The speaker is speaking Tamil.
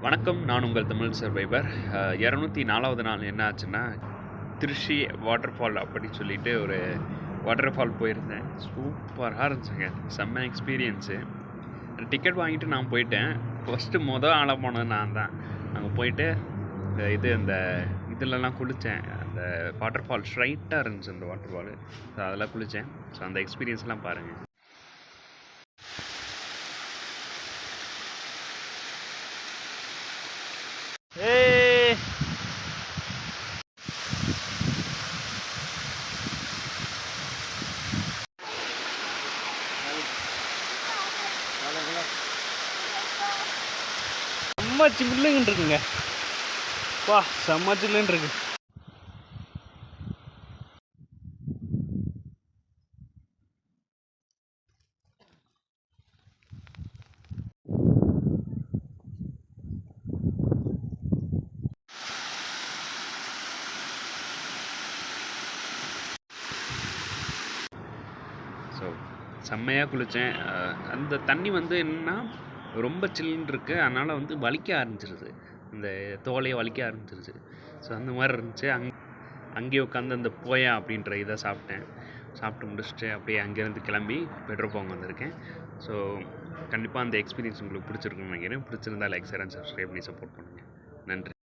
வணக்கம். நான் உங்கள் தமிழ் சர்வைவர். 204வது நாள் என்ன ஆச்சுன்னா, திருஷி வாட்டர்ஃபால் அப்படின்னு சொல்லிட்டு ஒரு வாட்டர்ஃபால் போயிருந்தேன். சூப்பராக இருந்துச்சுங்க. செம்ம எக்ஸ்பீரியன்ஸு. டிக்கெட் வாங்கிட்டு நான் போயிட்டேன். ஃபஸ்ட்டு ஆளாக போனது நான் தான். அங்கே போயிட்டு இந்த இதிலலாம் குளித்தேன். அந்த வாட்டர்ஃபால் ஸ்ட்ரைட்டாக இருந்துச்சு அந்த வாட்டர்ஃபாலு. ஸோ அதெல்லாம் குளித்தேன். ஸோ அந்த எக்ஸ்பீரியன்ஸ்லாம் பாருங்கள். செம்ம சில்லுன்னு இருக்குங்க. வா, செம்ம சில்லுன்னு இருக்கு. ஸோ செம்மையாக குளித்தேன். அந்த தண்ணி என்னென்னா ரொம்ப சில்லுன்னு இருக்குது. அதனால் வலிக்க ஆரம்பிச்சிருது, இந்த தோலையை வலிக்க ஆரம்பிச்சிருச்சு. ஸோ அந்த மாதிரி இருந்துச்சு. அங்கேயே உட்காந்து அந்த போயா அப்படின்ற இதை சாப்பிட்டு முடிச்சுட்டு அப்படியே அங்கேருந்து கிளம்பி பெட்ரோல் வந்திருக்கேன். ஸோ கண்டிப்பாக அந்த எக்ஸ்பீரியன்ஸ் உங்களுக்கு பிடிச்சிருக்குன்னு நினைக்கிறேன். பிடிச்சிருந்தா லைக், ஷேர் அண்ட் சப்ஸ்கிரைப் பண்ணி சப்போர்ட் பண்ணுங்கள். நன்றி.